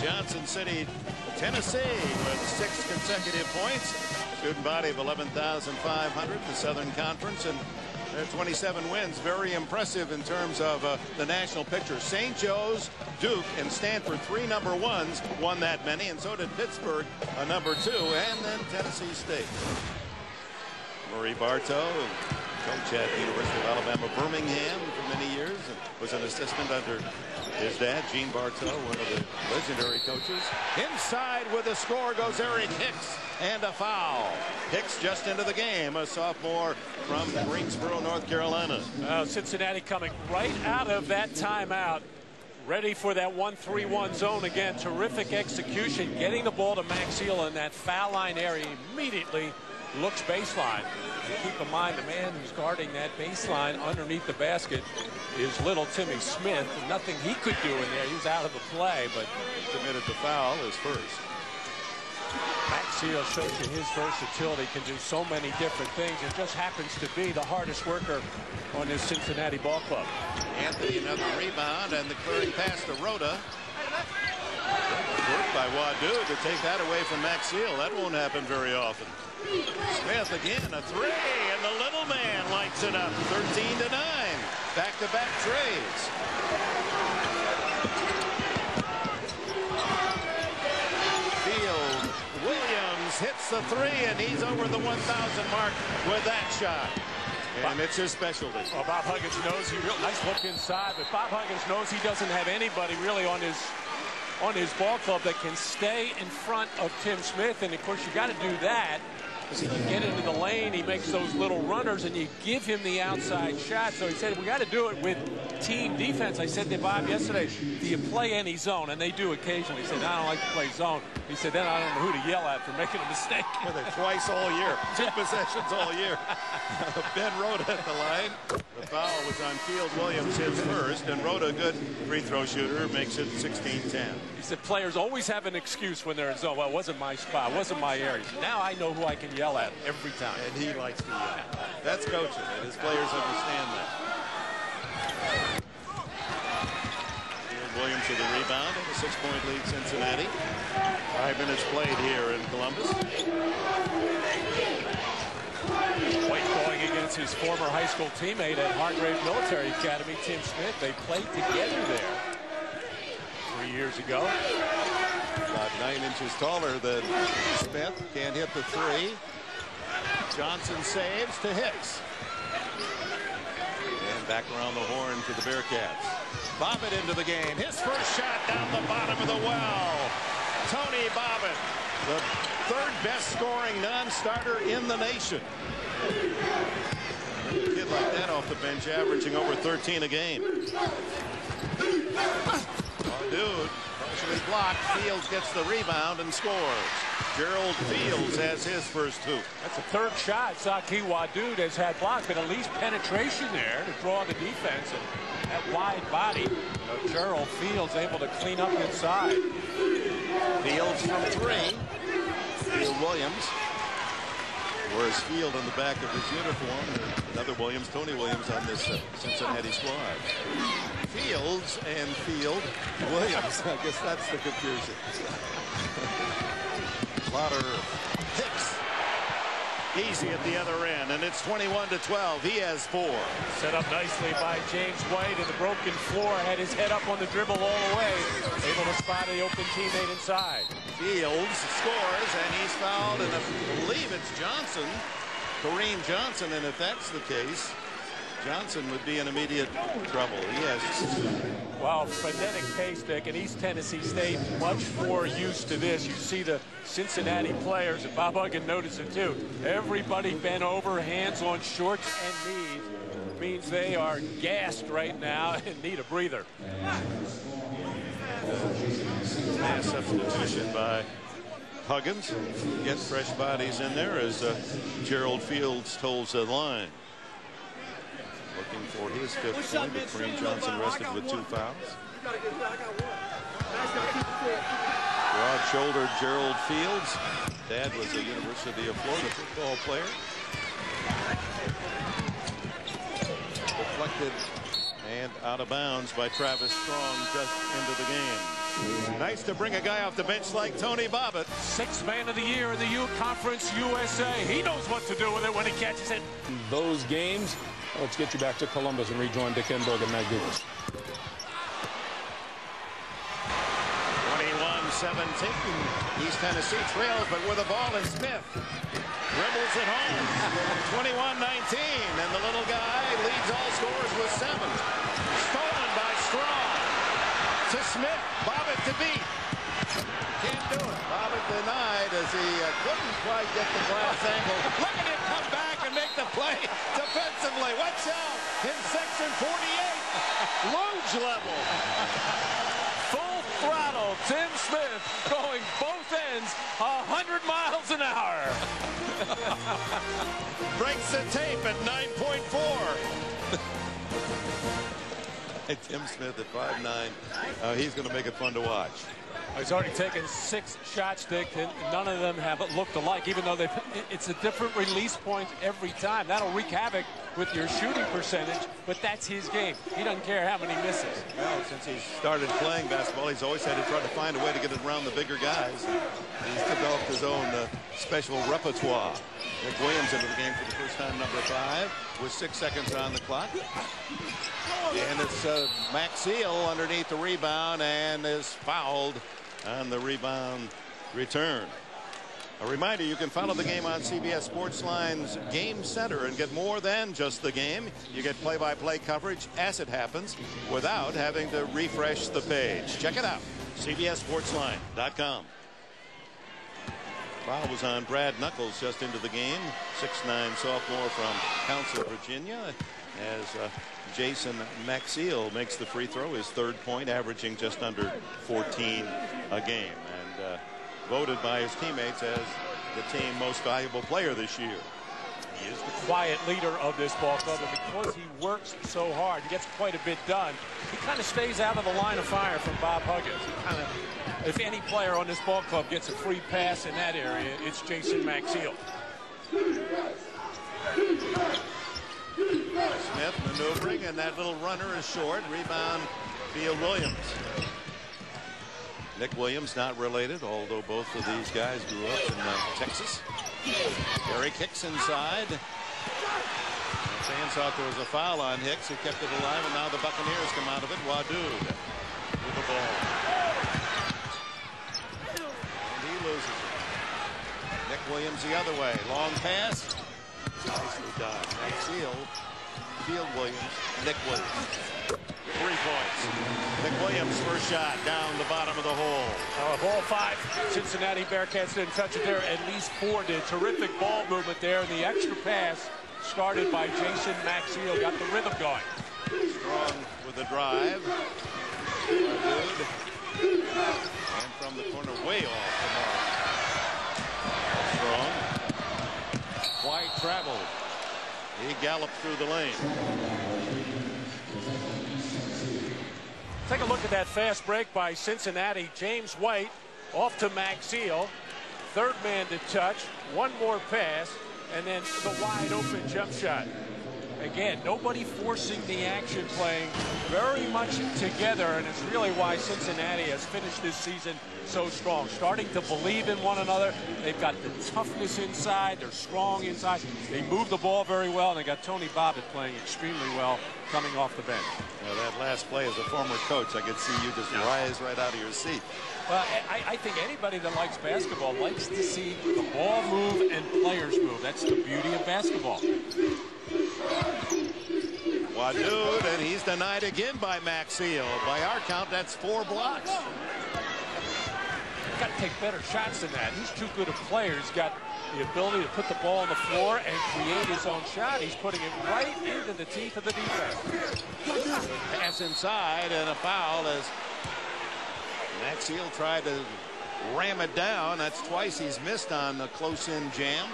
Johnson City, Tennessee, with 6 consecutive points. Student body of 11,500, the Southern Conference, and 27 wins. Very impressive in terms of the national picture. St. Joe's, Duke, and Stanford, 3 number 1s, won that many, and so did Pittsburgh, a number 2, and then Tennessee State. Murray Bartow, coach at the University of Alabama, Birmingham for many years, and was an assistant under his dad, Gene Bartow, one of the legendary coaches. Inside with the score goes Eric Hicks, and a foul. Hicks just into the game, a sophomore from Greensboro, North Carolina. Cincinnati coming right out of that timeout, ready for that 1-3-1 zone again. Terrific execution, getting the ball to Maxiel in that foul line area. Immediately looks baseline. And keep in mind, the man who's guarding that baseline underneath the basket is little Timmy Smith. Nothing he could do in there. He was out of the play, but committed the foul, his first. Maxiel shows you his versatility, can do so many different things, and just happens to be the hardest worker on this Cincinnati ball club. Anthony, another rebound, and the clearing pass to Rhoda. Work by Wadu to take that away from Maxiel. That won't happen very often. Smith again, a 3, and the little man lights it up. 13-9. Back-to-back trays. Field Williams hits the 3, and he's over the 1,000 mark with that shot. And it's his specialty. Well, Bob Huggins knows he real nice look inside, but Bob Huggins knows he doesn't have anybody really on his ball club that can stay in front of Tim Smith. And of course, you got to do that because he can get into the lane. He makes those little runners, and you give him the outside shot. So he said, we got to do it with team defense. I said to Bob yesterday, do you play any zone? And they do occasionally. He said, I don't like to play zone. He said, then I don't know who to yell at for making a mistake. Twice all year. 2 possessions all year. Ben Rhoda at the line. The foul was on Field Williams, his first, and Rhoda, a good free throw shooter, makes it 16-10. He said players always have an excuse when they're in zone. Well, it wasn't my spot, it wasn't my area. Now I know who I can yell at every time. And he likes to yell. That's coaching, and his players understand that. Field Williams with the rebound, and a 6-point lead Cincinnati. 5 minutes played here in Columbus. White going against his former high school teammate at Hargrave Military Academy, Tim Smith. They played together there 3 years ago. About 9 inches taller than Smith. Can't hit the 3. Johnson saves to Hicks. And back around the horn to the Bearcats. Bobbitt into the game. His first shot down the bottom of the well. Tony Bobbitt, the 3rd best scoring non-starter in the nation. A kid like that off the bench averaging over 13 a game. Oh, dude, partially blocked. Fields gets the rebound and scores. Gerald Fields has his first 2. That's a 3rd shot. Saki Wadud has had blocked, but at least penetration there to draw the defense. And that wide body, Gerald Fields able to clean up inside. Fields from 3. Field Williams. Whereas Field on the back of his uniform. Another Williams, Tony Williams on this Cincinnati squad. Fields and Field Williams. I guess that's the confusion. Lauder. Hicks. Easy at the other end, and it's 21-12. He has 4. Set up nicely by James White, and the broken floor had his head up on the dribble all the way. Able to spot the open teammate inside. Fields scores, and he's fouled, and I believe it's Johnson, Kareem Johnson, and if that's the case, Johnson would be in immediate trouble. He has. Well, frenetic pace, Dick, and East Tennessee State much more used to this. You see the Cincinnati players, and Bob Huggins noticed it too. Everybody bent over, hands on shorts and knees. Means they are gassed right now and need a breather. Mass substitution by Huggins. Get fresh bodies in there as Gerald Fields holds the line. Looking for his 5th point, but Kareem Johnson rested with 2 fouls. Broad-shouldered Gerald Fields. Dad was a University of Florida football player. Deflected and out of bounds by Travis Strong just into the game. Nice to bring a guy off the bench like Tony Bobbitt. Sixth man of the year in the U Conference USA. He knows what to do with it when he catches it. Those games, let's get you back to Columbus and rejoin Dick Enberg and Matt Gugas. 21-17. East Tennessee trails, but with a ball in Smith. Dribbles it home. 21-19. And the little guy leads all scorers with 7. Stolen by Strong. To Smith. Bobbitt to beat. Can't do it. Bobbitt denied as he couldn't quite get the glass angle. Look at him come back and make the play defensively. Watch out. In section 48. Luge level. Full throttle. Tim Smith going both ends 100 miles an hour. Breaks the tape at 9.4. Tim Smith at 5'9". He's going to make it fun to watch. He's already taken 6 shots, Dick, and none of them have looked alike, even though it's a different release point every time. That'll wreak havoc with your shooting percentage, but that's his game. He doesn't care how many misses. Well, since he started playing basketball, he's always had to try to find a way to get it around the bigger guys. He's developed his own special repertoire. Nick Williams into the game for the first time, number 5, with 6 seconds on the clock. And it's Maxiel underneath the rebound and is fouled on the rebound return. A reminder, you can follow the game on CBS Sportsline's Game Center and get more than just the game. You get play-by-play coverage as it happens without having to refresh the page. Check it out, CBSSportsline.com. Foul was on Brad Knuckles just into the game. 6'9" sophomore from Council, Virginia, as Jason Maxiel makes the free throw, his 3rd point, averaging just under 14 a game, and voted by his teammates as the team most valuable player this year. He is the quiet leader of this ball club, and because he works so hard, he gets quite a bit done. He kind of stays out of the line of fire from Bob Huggins. He kind of, if any player on this ball club gets a free pass in that area, it's Jason Maxiel. Smith maneuvering, and that little runner is short. Rebound, Field Williams. Nick Williams, not related, although both of these guys grew up in Texas. Gary kicks inside. Fans thought there was a foul on Hicks. He kept it alive, and now the Buccaneers come out of it. Wadood with the ball. And he loses it. Nick Williams the other way. Long pass. Nicely done. Maxiel, Field Williams, Nick Williams. 3 points. Nick Williams' first shot down the bottom of the hole. Ball 5. Cincinnati Bearcats didn't touch it there. At least 4 did. Terrific ball movement there. And the extra pass started by Jason Maxiel. Got the rhythm going. Strong with the drive. Good. And from the corner, way off the mark. Strong. White traveled. He galloped through the lane. Take a look at that fast break by Cincinnati. James White off to Maxiel. 3rd man to touch. 1 more pass. And then the wide open jump shot. Again, nobody forcing the action, playing very much together. And it's really why Cincinnati has finished this season so strong. Starting to believe in one another. They've got the toughness inside. They're strong inside. They move the ball very well. And they got Tony Bobbitt playing extremely well coming off the bench. Well, that last play as a former coach, I could see you just rise right out of your seat. Well, I think anybody that likes basketball likes to see the ball move and players move. That's the beauty of basketball. Wadood, and he's denied again by Maxiel. By our count, that's 4 blocks. Got to take better shots than that. He's too good a player. He's got the ability to put the ball on the floor and create his own shot. He's putting it right into the teeth of the defense. Pass inside and a foul as Maxiel tried to ram it down. That's twice he's missed on the close-in jam.